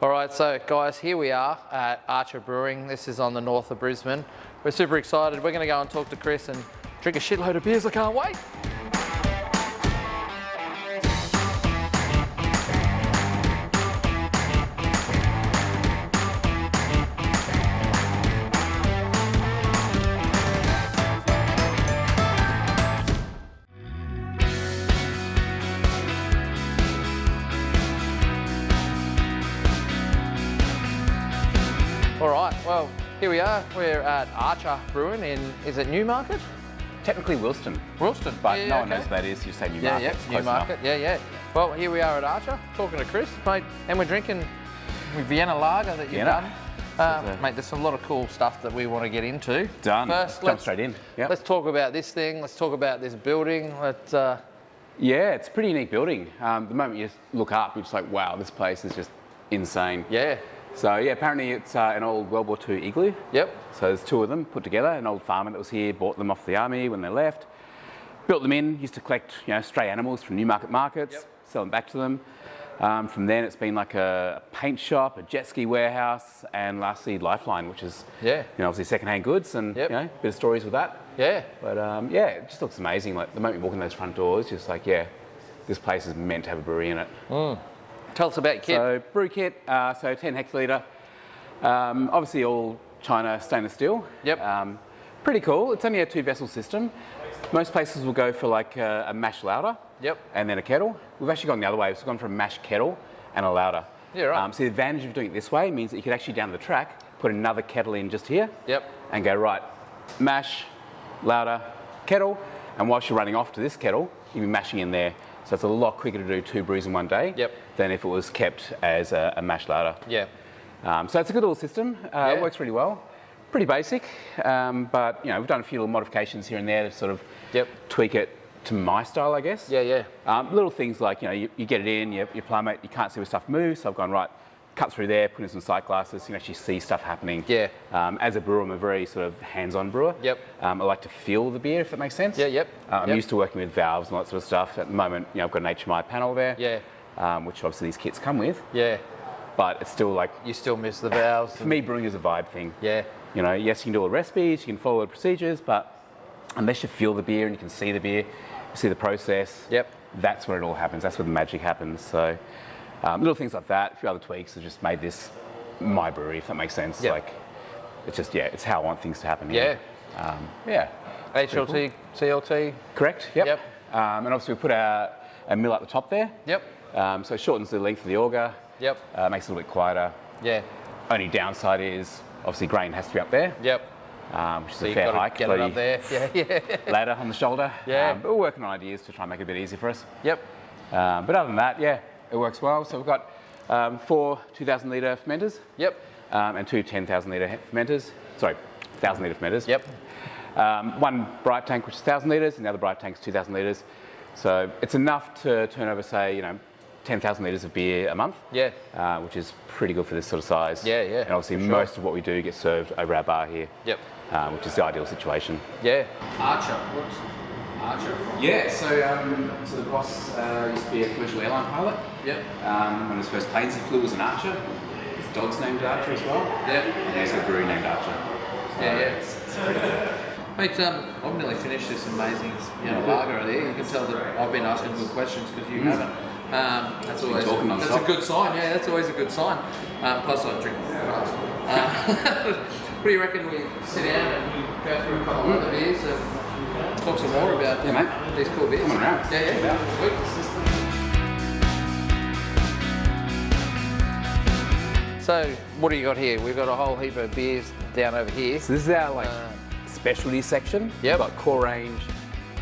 All right, so guys, here we are at Archer Brewing. This is on the north of Brisbane. We're super excited. We're going to go and talk to Chris and drink a shitload of beers. I can't wait. All right, well, here we are. We're at Archer Brewing in, is it Newmarket? Technically Wilston. Wilston, but yeah, no one okay. knows what that is. You say Newmarket. Yeah, yeah, Newmarket, yeah. Well, here we are at Archer, talking to Chris, mate, and we're drinking Vienna Lager that you've done. Mate, there's a lot of cool stuff that we want to get into. Done. First, let's jump straight in. Yep. Let's talk about this thing. Let's talk about this building. Yeah, it's a pretty unique building. The moment you look up, you're just like, wow, this place is just insane. Yeah. So yeah, apparently it's an old World War II igloo. Yep. So there's two of them put together. An old farmer that was here bought them off the army when they left, built them in, used to collect stray animals from Newmarket markets, sell them back to them. From then it's been like a paint shop, a jet ski warehouse, and lastly Lifeline, which is obviously secondhand goods and bit of stories with that. Yeah. But yeah, it just looks amazing. Like the moment you walk in those front doors, just like this place is meant to have a brewery in it. Mm. Tell us about your kit. So brew kit, so 10 hectolitre, obviously all China stainless steel. Yep. Pretty cool. It's only a 2-vessel system. Most places will go for like a mash lauter. Yep. And then a kettle. We've actually gone the other way. So we've gone from a mash kettle and a lauter. Yeah, right. So the advantage of doing it this way means that you could actually down the track put another kettle in just here. Yep. And go right, mash, lauter, kettle, and whilst you're running off to this kettle, you'll be mashing in there. So it's a lot quicker to do 2 brews in one day than if it was kept as a mash lauter. Yeah. So it's a good little system. It works really well. Pretty basic, but we've done a few little modifications here and there to sort of tweak it to my style, I guess. Yeah. Little things like you get it in, you plumb it, you can't see where stuff moves. So I've gone right, cut through there, put in some sight glasses, so you can actually see stuff happening. Yeah. As a brewer, I'm a very sort of hands-on brewer. Yep. I like to feel the beer, if that makes sense. Yeah. Yep. I'm used to working with valves and all that sort of stuff. At the moment, I've got an HMI panel there. Yeah. Which obviously these kits come with. Yeah. But it's still like... You still miss the valves. For me, brewing is a vibe thing. Yeah. Yes, you can do all the recipes, you can follow the procedures, but unless you feel the beer and you can see the beer, you see the process, that's where it all happens. That's where the magic happens. So little things like that, a few other tweaks have just made this my brewery, if that makes sense. Yep. Like, it's just, it's how I want things to happen here. HLT, CLT. Correct, yep. And obviously we put a mill at the top there. Yep. So it shortens the length of the auger. Yep. Makes it a little bit quieter. Yeah. Only downside is obviously grain has to be up there. Yep. Which is so a fair hike. Get it up there. Yeah. Ladder on the shoulder. Yeah. But we're working on ideas to try and make it a bit easier for us. Yep. But other than that, it works well. So we've got 4 2,000 litre fermenters. Yep. And 2 10,000 litre fermenters. Sorry, 1,000 litre fermenters. Yep. One bright tank, which is 1,000 litres, and the other bright tank is 2,000 litres. So it's enough to turn over, say, 10,000 litres of beer a month. Yeah. Which is pretty good for this sort of size. Yeah. And obviously most of what we do gets served over our bar here. Yep. Which is the ideal situation. Yeah. Archer. What's Archer from? Yeah, so the boss used to be a commercial airline pilot. Yep. One of his first planes he flew was an Archer. His dog's named Archer as well. Yep. And he's got a brewery named Archer. So it's pretty cool. Mate, I've nearly finished this amazing lager there. You can tell that I've been asking good questions because you haven't. That's always a good sign. Yeah, that's always a good sign. Plus, I drink fast. What do you reckon we sit down and go through a couple of other beers and talk some more about these cool beers? Come on around. Yeah. So, what do you got here? We've got a whole heap of beers down over here. So this is our specialty section. Yep. We've got core range.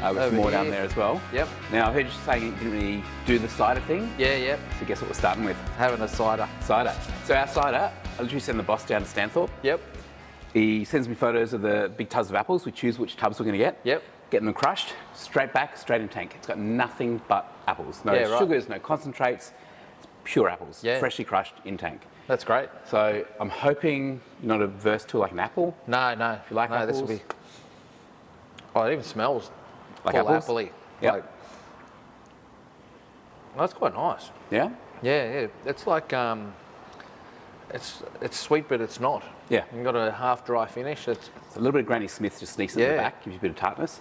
With more down there as well. Yep. Now, I heard you saying you didn't really do the cider thing. Yeah. So guess what we're starting with? Having a cider. Cider. So our cider, I literally send the boss down to Stanthorpe. Yep. He sends me photos of the big tubs of apples. We choose which tubs we're going to get. Yep. Getting them crushed, straight back, straight in tank. It's got nothing but apples. No sugars, no concentrates. It's pure apples, freshly crushed in tank. That's great. So I'm hoping you're not averse to like an apple. No. If you like apples. This will be... Oh, it even smells like full apples. Apple-y. Yeah. Well, that's quite nice. Yeah? Yeah. It's like it's sweet, but it's not. Yeah. You've got a half dry finish. It's a little bit of Granny Smith just sneaks it in the back, gives you a bit of tartness.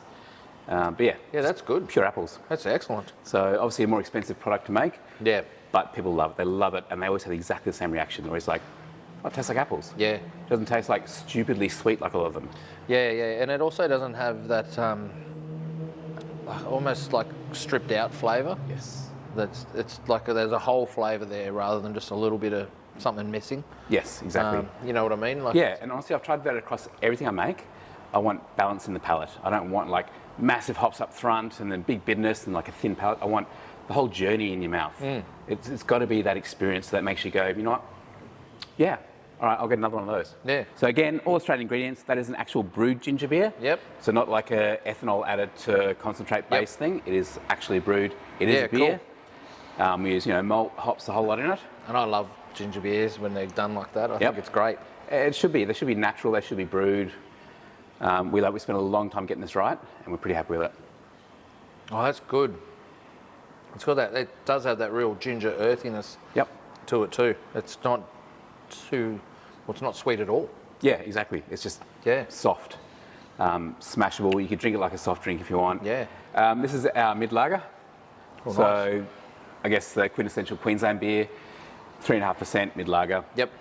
But yeah, that's good. Pure apples. That's excellent. So obviously a more expensive product to make. Yeah. But people love it. They love it, and they always have exactly the same reaction. They're always like, "Oh, it tastes like apples." Yeah. It doesn't taste like stupidly sweet like a lot of them. Yeah, and it also doesn't have that almost like stripped out flavour. Yes. It's like there's a whole flavour there rather than just a little bit of something missing. Yes, exactly. You know what I mean? Like, yeah, and honestly, I've tried that across everything I make. I want balance in the palate. I don't want like massive hops up front and then big bitterness and like a thin palate. I want the whole journey in your mouth. It's got to be that experience that makes you go, you know what? Yeah, all right, I'll get another one of those. Yeah. So again, all Australian ingredients. That is an actual brewed ginger beer. Yep. So not like a ethanol added to concentrate based thing. It is actually brewed. It is a beer. Cool. We use malt, hops, a whole lot in it. And I love ginger beers when they're done like that. I think it's great. It should be. They should be natural. They should be brewed. We spent a long time getting this right, and we're pretty happy with it. Oh, that's good. It's got that. It does have that real ginger earthiness. To it too. It's not too. Well, it's not sweet at all. Yeah, exactly. It's just soft, smashable. You could drink it like a soft drink if you want. Yeah. This is our mid lager. Oh, so, nice. I guess the quintessential Queensland beer, 3.5% mid lager. Yep.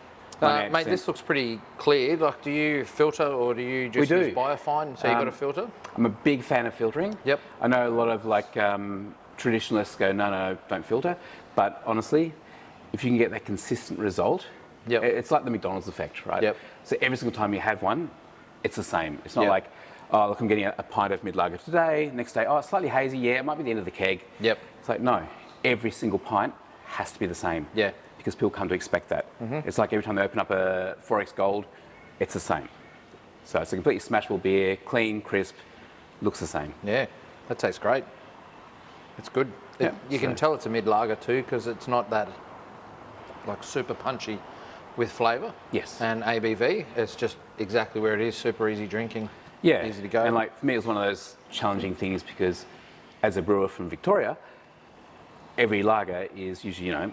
Mate, this looks pretty clear. Like, do you filter or do you just use biofine? So you've got a filter? I'm a big fan of filtering. Yep. I know a lot of like traditionalists go, no, don't filter. But honestly, if you can get that consistent result, it's like the McDonald's effect, right? Yep. So every single time you have one, it's the same. It's not like, oh, look, I'm getting a pint of mid lager today. Next day, oh, it's slightly hazy. Yeah, it might be the end of the keg. Yep. It's like, no, every single pint has to be the same. Yeah. Because people come to expect that. It's like every time they open up a 4X Gold, it's the same. So it's a completely smashable beer, clean, crisp, looks the same. Yeah, that tastes great. It's good. You can tell it's a mid lager too because it's not that like super punchy with flavour. Yes. And ABV, it's just exactly where it is, super easy drinking. Yeah. Easy to go. And like for me, it was one of those challenging things because as a brewer from Victoria, every lager is usually,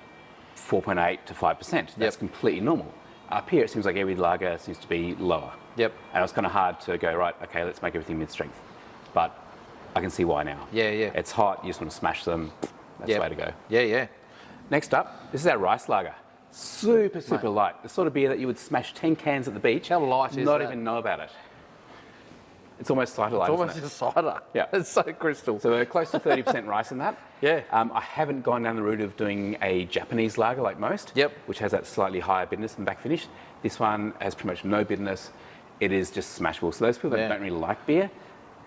4.8 to 5%. That's completely normal. Up here, it seems like every lager seems to be lower. Yep. And it was kind of hard to go, right, okay, let's make everything mid-strength. But I can see why now. Yeah. It's hot, you just want to smash them. That's the way to go. Yeah. Next up, this is our rice lager. Super light. The sort of beer that you would smash 10 cans at the beach. How light is that? Not even know about it. It's almost cider light, It's almost isn't it? a cider. Yeah. It's so crystal. So we're close to 30% rice in that. Yeah. I haven't gone down the route of doing a Japanese lager like most, which has that slightly higher bitterness in the back finish. This one has pretty much no bitterness. It is just smashable. So those people that don't really like beer,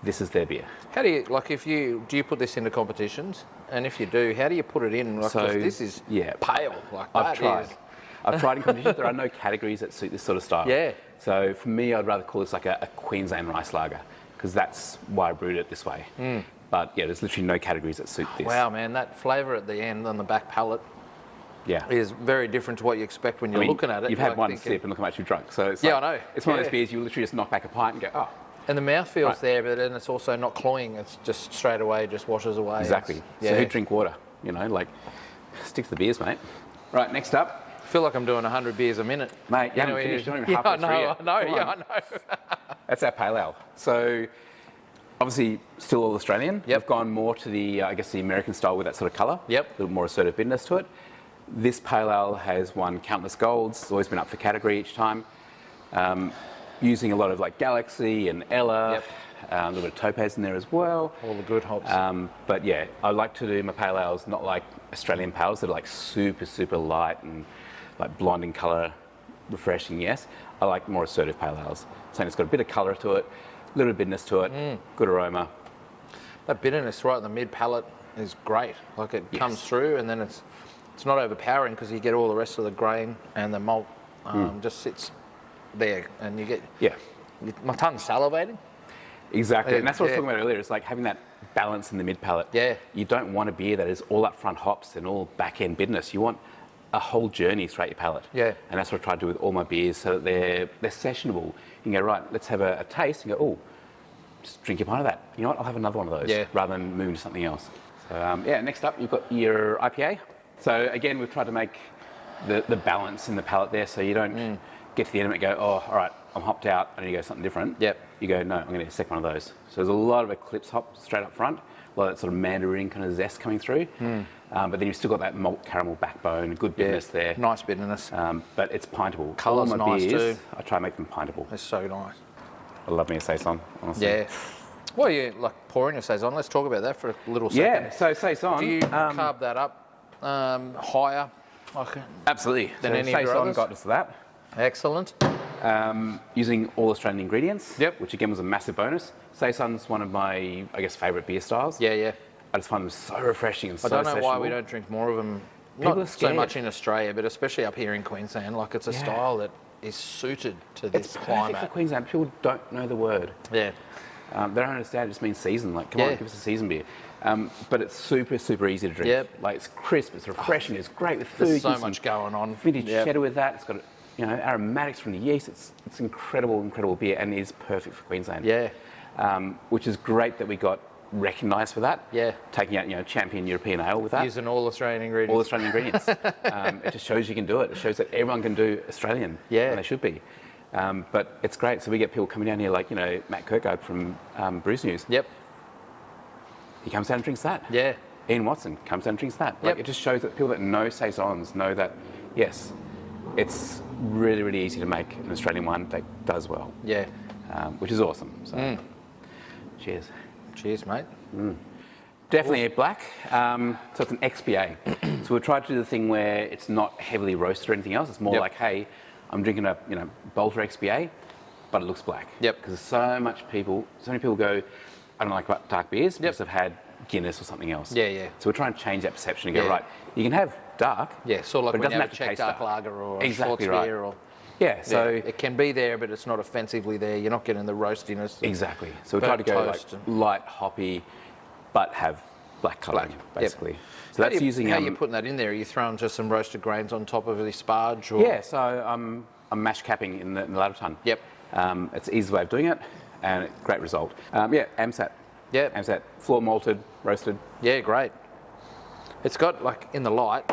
this is their beer. How do you, like, do you put this into competitions? And if you do, how do you put it in? Like, 'cause this is pale. Like, I've tried in competitions. There are no categories that suit this sort of style. Yeah. So for me, I'd rather call this like a Queensland rice lager because that's why I brewed it this way. But yeah, there's literally no categories that suit this. Wow, man, that flavour at the end on the back palate Yeah. is very different to what you expect when you're looking at it. You've had one sip and look how much you've drunk. So it's Yeah, like, I know. It's one of those beers you literally just knock back a pint and go, oh. And the mouthfeel's there, but then it's also not cloying. It's just straight away, just washes away. Exactly. So who drink water? You know, like, stick to the beers, mate. Right, next up. I feel like I'm doing 100 beers a minute. Mate, you haven't finished. You're not even halfway through yet. I know. That's our pale ale. So, obviously, still all Australian. Yep. We've gone more to the, I guess, the American style with that sort of colour. Yep. A little more assertive bitterness to it. This pale ale has won countless golds. It's always been up for category each time. Using a lot of like Galaxy and Ella. A little bit of Topaz in there as well. All the good hops. But yeah, I like to do my pale ales not like Australian pales that are like super, super light and like blonde in colour, refreshing, yes. I like more assertive pale ales. Saying it's got a bit of colour to it, a little bit of bitterness to it, good aroma. That bitterness right in the mid palate is great. Like it comes through and then it's not overpowering because you get all the rest of the grain and the malt just sits there and you get... Yeah. My tongue's salivating. Exactly, and that's what I was talking about earlier. It's like having that balance in the mid palate. Yeah. You don't want a beer that is all upfront hops and all back end bitterness. You want a whole journey throughout your palate. Yeah. And that's what I try to do with all my beers, so that they're sessionable. You can go, right, let's have a taste and go, oh, just drink a pint of that. You know what? I'll have another one of those rather than moving to something else. So next up you've got your IPA. So again, we've tried to make the balance in the palate there, so you don't get to the end of it and go, oh, all right, I'm hopped out, I need to go something different. Yep. You go, no, I'm going to stick one of those. So there's a lot of Eclipse hop straight up front, a lot of that sort of mandarin kind of zest coming through. But then you've still got that malt caramel backbone, good bitterness there. Nice bitterness. But it's pintable. Colour's All my nice beers, too. I try and make them pintable. It's so nice. I love me a Saison, honestly. Yeah. Well, you like pouring your Saison. Let's talk about that for a little second. Yeah, so Saison. Do you carb that up higher? Absolutely. Than so any of your Saison others? got us that. Excellent. Using all Australian ingredients, Yep. which again was a massive bonus. Saison's one of my, I guess, favourite beer styles. Yeah, yeah. I just find them so refreshing and so I don't know why sessionable. we don't drink more of them. People are Not so scared. much in Australia, but especially up here in Queensland. Like it's a style that is suited to this It's perfect climate. for Queensland. People don't know the word. Yeah. They don't understand it just means season. Like, come on, give us a season beer. But it's super, super easy to drink. Yep. Like, it's crisp, it's refreshing, it's great with food. There's so Get some much going on. vintage Yep. cheddar with that. It's got, aromatics from the yeast. It's incredible, incredible beer, and it is perfect for Queensland. Yeah. Which is great that we got recognised for that. Yeah. Taking out, champion European ale with that. Using all Australian ingredients. All Australian ingredients. It just shows you can do it. It shows that everyone can do Australian. Yeah. And they should be. But it's great. So we get people coming down here like, Matt Kirkhope from Brews News. Yep. He comes down and drinks that. Yeah. Ian Watson comes down and drinks that. Like, Yep. it just shows that people that know Saisons know that, yes, it's really, really easy to make an Australian one that does well. Yeah. Which is awesome. So, cheers. Cheers, mate. Definitely a black. So it's an XBA. So we've tried to do the thing where it's not heavily roasted or anything else. It's more Yep. like, hey, I'm drinking a Bolter XBA, but it looks black. Yep. Because so many people go, I don't like dark beers because they've had Guinness or something else. Yeah, yeah. So we're trying to change that perception and go, Yeah. right, you can have dark. Yeah, sort of like but it when doesn't you have have to a Czech taste dark dark. lager or Exactly a right. beer or... Yeah, so it can be there, but it's not offensively there. You're not getting the roastiness. exactly. So we try to go like toast light, hoppy, but have black colouring, Black, yep. basically. So that's using... How are you putting that in there? Are you throwing just some roasted grains on top of the sparge? Or? Yeah, so I'm mash capping in the ladder ton. Yep. It's an easy way of doing it, and great result. AMSAT. Yep. AMSAT, floor malted, roasted. Yeah, great. It's got, like, in the light,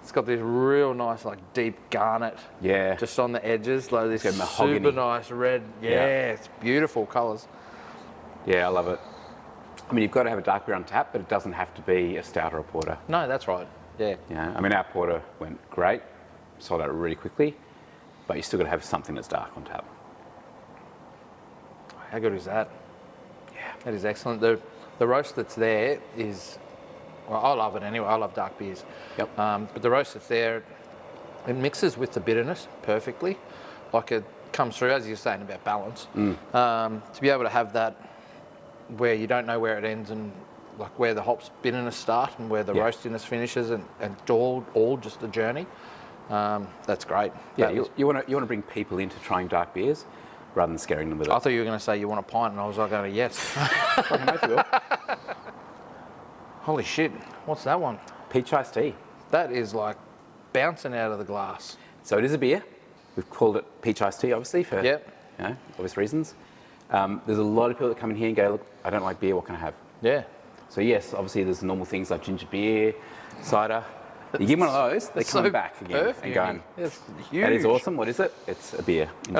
it's got this real nice, like, deep garnet. Yeah. Just on the edges, like this got mahogany. super nice red. Yeah, it's beautiful colours. Yeah, I love it. I mean, you've got to have a dark beer on tap, but it doesn't have to be a stout or a porter. No, that's right. Yeah. Yeah, I mean, our porter went great, sold out really quickly, but you still got to have something that's dark on tap. How good is that? Yeah. That is excellent. The roast that's there is, well, I love it anyway. I love dark beers. Yep. But the roast that's there, it mixes with the bitterness perfectly. Like it comes through, as you're saying about balance. To be able to have that where you don't know where it ends and like where the hops bitterness start and where the roastiness finishes and all just a journey. That's great. Yeah, you want to bring people into trying dark beers rather than scaring them with it. I thought you were going to say you want a pint, and I was like, going, yes. Holy shit! What's that one? Peach iced tea. That is like bouncing out of the glass. So it is a beer. We've called it peach iced tea, obviously, for obvious reasons. There's a lot of people that come in here and go, look, I don't like beer, what can I have? Yeah. So yes, obviously there's normal things like ginger beer, cider. You give them one of those, they come back again and going, It's huge. that is awesome, what is it? It's a beer. And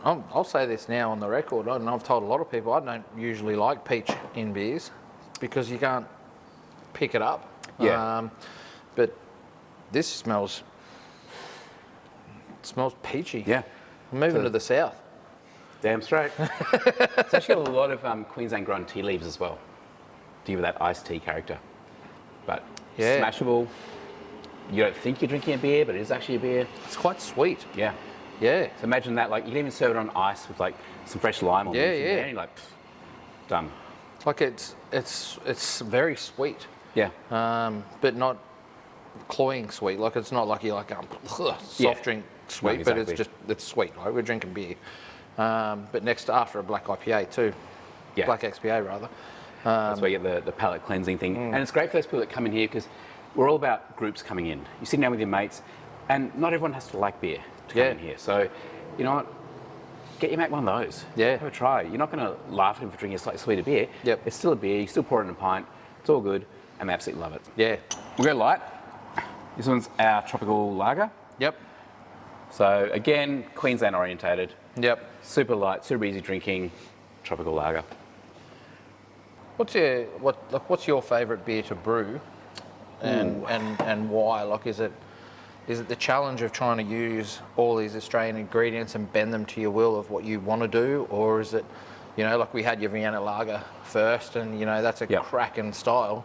I'll say this now on the record, and I've told a lot of people, I don't usually like peach in beers because you can't pick it up. Yeah. But this smells peachy. Yeah. I'm moving to the south. Damn straight. It's actually got a lot of Queensland grown tea leaves as well to give it that iced tea character. But smashable. You don't think you're drinking a beer, but it is actually a beer. It's quite sweet. Yeah. Yeah. So imagine that, like you can even serve it on ice with like some fresh lime or mint in there, and you're like, done. Like it's very sweet. Yeah. But not cloying sweet. Like it's not like you're like soft drink sweet, No, exactly. but it's sweet. Right? We're drinking beer. But next after a black IPA too. Yeah. Black XPA rather. That's where you get the palate cleansing thing. And it's great for those people that come in here because we're all about groups coming in. You sit down with your mates, and not everyone has to like beer to come in here. So, you know what? Get your mate one of those. Yeah. Have a try. You're not going to laugh at him for drinking a slightly sweeter beer. Yep. It's still a beer. You still pour it in a pint. It's all good, and they absolutely love it. Yeah. We'll go light. This one's our tropical lager. Yep. So again, Queensland orientated. Yep. Super light, super easy drinking, tropical lager. What's your favourite beer to brew, and why? Like, is it the challenge of trying to use all these Australian ingredients and bend them to your will of what you want to do, or is it, like we had your Vienna lager first, and that's a cracking style,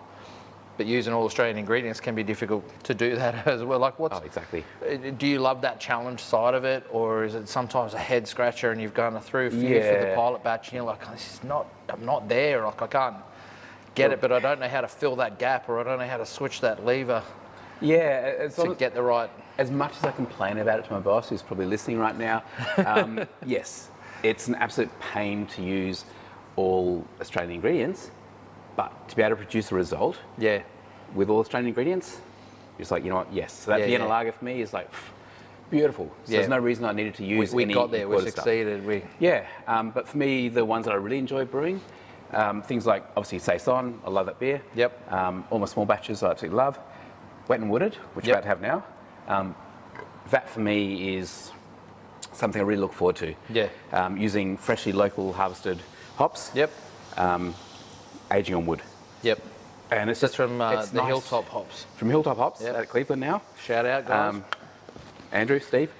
but using all Australian ingredients can be difficult to do that as well. Like, exactly. Do you love that challenge side of it, or is it sometimes a head scratcher and you've gone through a few for the pilot batch and you're like, I'm not there, like I can't get it, but I don't know how to fill that gap, or I don't know how to switch that lever. Yeah, to get the right. As much as I complain about it to my boss, who's probably listening right now, yes, it's an absolute pain to use all Australian ingredients, but to be able to produce a result with all Australian ingredients, it's like, yes. So that Vienna lager for me is like beautiful. So there's no reason I needed to use we any got there, we succeeded. But for me, the ones that I really enjoy brewing, things like obviously Saison, I love that beer. Yep. All my small batches I absolutely love. Wet and Wooded, which we're about to have now. That for me is something I really look forward to. Yeah. Using freshly local harvested hops. Yep. Aging on wood. Yep. And it's just from the nice. Hilltop hops. From Hilltop Hops out of Cleveland now. Shout out, guys. Andrew, Steve.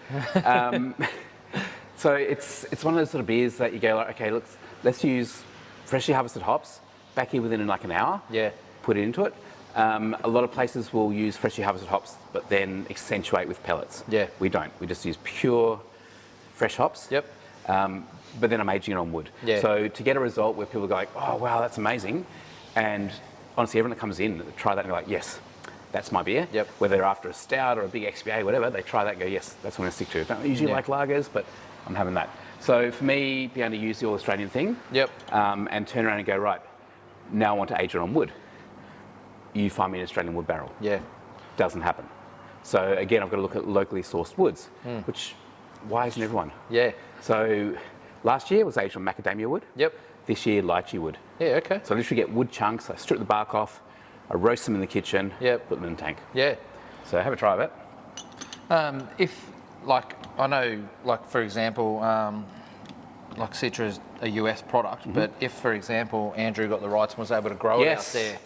So it's one of those sort of beers that you go like, okay, let's use freshly harvested hops back here within like an hour. Yeah. Put it into it. A lot of places will use freshly harvested hops, but then accentuate with pellets. Yeah. We don't. We just use pure fresh hops. Yep. But then I'm aging it on wood. Yeah. So to get a result where people go like, oh, wow, that's amazing. And honestly, everyone that comes in, they try that and go like, yes, that's my beer. Yep. Whether they're after a stout or a big XBA, whatever, they try that and go, yes, that's what I'm going to stick to. I don't usually like lagers, but I'm having that. So for me, being able to use the all Australian thing and turn around and go, right, now I want to age it on wood. You find me an Australian wood barrel. Yeah. Doesn't happen. So again, I've got to look at locally sourced woods, which, why isn't everyone? Yeah. So last year was aged on macadamia wood. Yep. This year, lychee wood. Yeah, okay. So I literally get wood chunks, I strip the bark off, I roast them in the kitchen, put them in the tank. Yeah. So have a try of it. I know, for example, like Citra is a US product, but if, for example, Andrew got the rights and was able to grow it out there,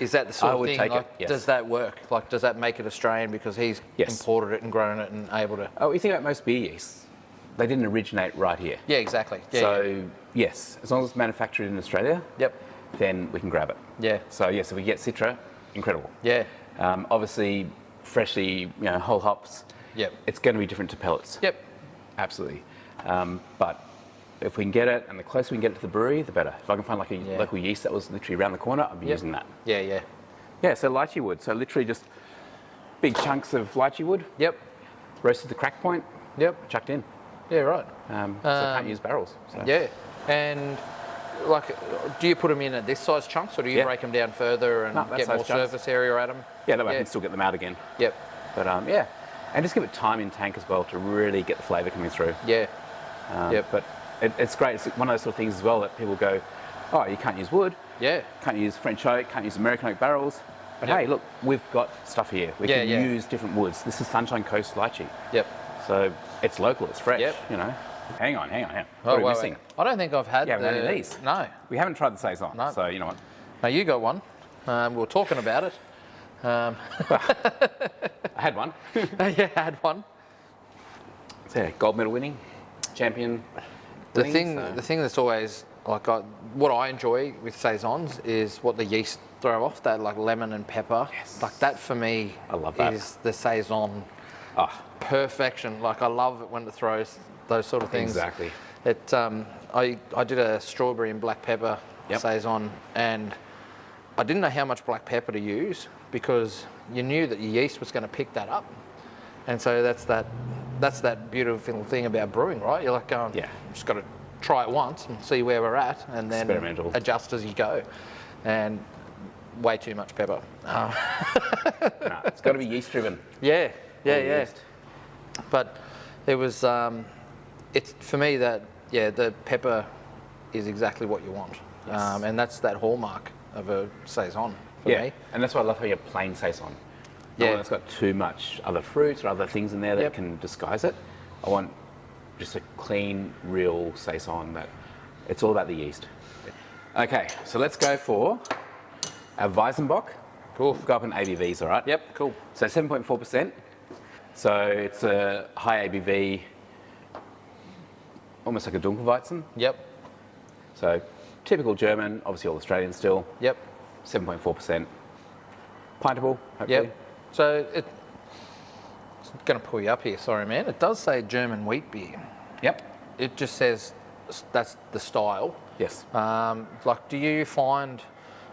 is that the sort of thing? Does that work? Like, does that make it Australian because he's imported it and grown it and able to? Oh, you think about most beer yeasts, they didn't originate right here. Yeah, exactly. Yeah, so yes, as long as it's manufactured in Australia, then we can grab it. Yeah. So yes, if we get Citra, incredible. Yeah. Obviously, freshly, whole hops. Yep. It's going to be different to pellets. Yep. Absolutely. But if we can get it, and the closer we can get it to the brewery, the better. If I can find like a local yeast that was literally around the corner, I'd be using that. Yeah, yeah. Yeah, so lychee wood. So literally just big chunks of lychee wood. Yep. Roasted to crack point. Yep. Chucked in. Yeah, right. So I can't use barrels. So. Yeah. And do you put them in at this size chunks, or do you break them down further and get more surface area at them? Yeah, that way I can still get them out again. Yep. But and just give it time in tank as well to really get the flavour coming through. Yeah. But it's great. It's one of those sort of things as well that people go, oh, you can't use wood. Yeah. Can't use French oak, can't use American oak barrels. But hey, look, we've got stuff here. We can use different woods. This is Sunshine Coast lychee. Yep. So it's local, it's fresh, Yep. Hang on. Oh, what are we missing? I don't think I've had any of these. No. We haven't tried the Saison, so you know what? No, you got one. We were talking about it. I had one. Yeah, I had one. So, gold medal winning, champion. The thing that's always what I enjoy with saisons is what the yeast throw off, that like lemon and pepper. Yes. Like that for me, I love that. Is the saison perfection. Like I love it when it throws those sort of things. Exactly. It I did a strawberry and black pepper saison, and I didn't know how much black pepper to use because you knew that your yeast was going to pick that up, and so that's that beautiful thing about brewing, right? You're like going, just got to try it once and see where we're at, and then adjust as you go. And way too much pepper. No, it's got to be yeast driven. Yeah. But it was, it's for me that the pepper is exactly what you want, and that's that hallmark of a saison for me. And that's why I love how you have plain saison. I want it's got too much other fruits or other things in there that can disguise it. I want just a clean, real saison that it's all about the yeast. Okay, so let's go for our Weizenbock. Cool. Go up in ABVs, all right? Yep, cool. So 7.4%. So it's a high ABV, almost like a Dunkelweizen. Yep. So typical German, obviously all Australian still. Yep. 7.4%. Pintable, hopefully. Yep. So it's going to pull you up here, sorry man. It does say German wheat beer. Yep. It just says that's the style. Yes. Like, do you find,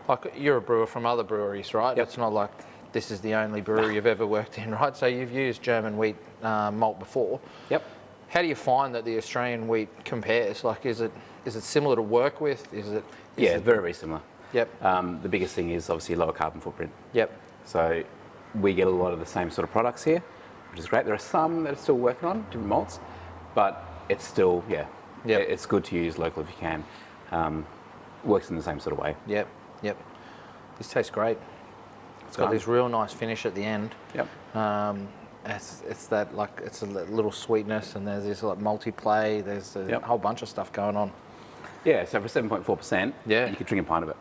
like, you're a brewer from other breweries, right? Yep. It's not like this is the only brewery you've ever worked in, right? So you've used German wheat malt before. Yep. How do you find that the Australian wheat compares? Like, is it similar to work with? Very, very similar. Yep. The biggest thing is obviously lower carbon footprint. Yep. So we get a lot of the same sort of products here, which is great. There are some that are still working on different malts, but it's still, it's good to use local if you can. Works in the same sort of way. Yep. Yep. This tastes great. It's got this real nice finish at the end. Yep. It's that, like, it's a little sweetness, and there's this like multi-play. There's a whole bunch of stuff going on. Yeah. So for 7.4%, you could drink a pint of it.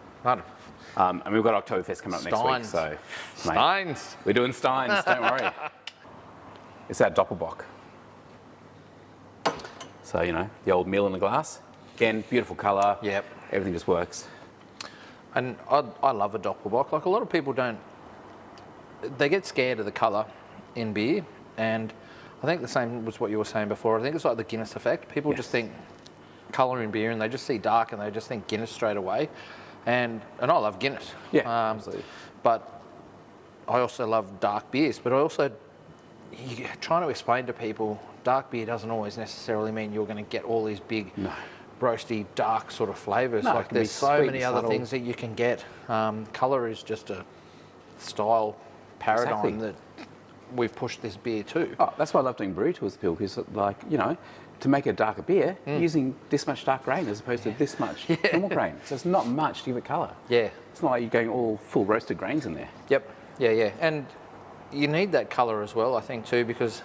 And we've got Oktoberfest coming up next week, so Steins. We're doing Steins. Don't worry. It's our Doppelbock. So the old meal in the glass. Again, beautiful colour. Yep. Everything just works. And I love a Doppelbock. Like, a lot of people don't. They get scared of the colour in beer, and I think the same was what you were saying before. I think it's like the Guinness effect. People just think colour in beer, and they just see dark, and they just think Guinness straight away. And I love Guinness. Yeah, absolutely. But I also love dark beers. But I also, you're trying to explain to people, dark beer doesn't always necessarily mean you're going to get all these big, roasty, dark sort of flavours. No, like, there's so many other things that you can get. Colour is just a style paradigm that we've pushed this beer to. Oh, that's why I love doing brewery tours with people, because, like, to make a darker beer, using this much dark grain as opposed to this much normal grain. So it's not much to give it colour. Yeah. It's not like you're going all full roasted grains in there. Yep. Yeah. And you need that colour as well, I think, too, because,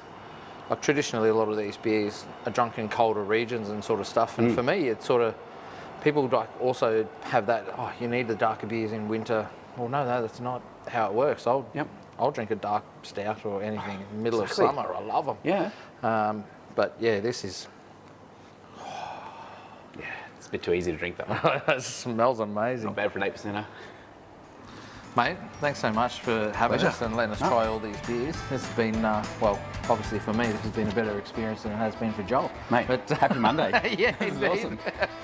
like, traditionally a lot of these beers are drunk in colder regions and sort of stuff. And for me, it's sort of, people like also have that, you need the darker beers in winter. Well, no, that's not how it works. I'll drink a dark stout or anything in the middle of summer. I love them. Yeah. But yeah, this is. It's a bit too easy to drink though. It smells amazing. Not bad for an 8%er. Mate, thanks so much for having us and letting us try all these beers. It's been, obviously for me, this has been a better experience than it has been for Joel. Mate, happy Monday. Yeah, this is awesome.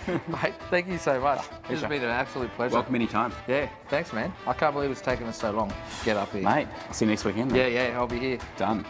Mate, thank you so much. This has been an absolute pleasure. Welcome anytime. Yeah, thanks, man. I can't believe it's taken us so long to get up here. Mate, I'll see you next weekend. Yeah, I'll be here. Done.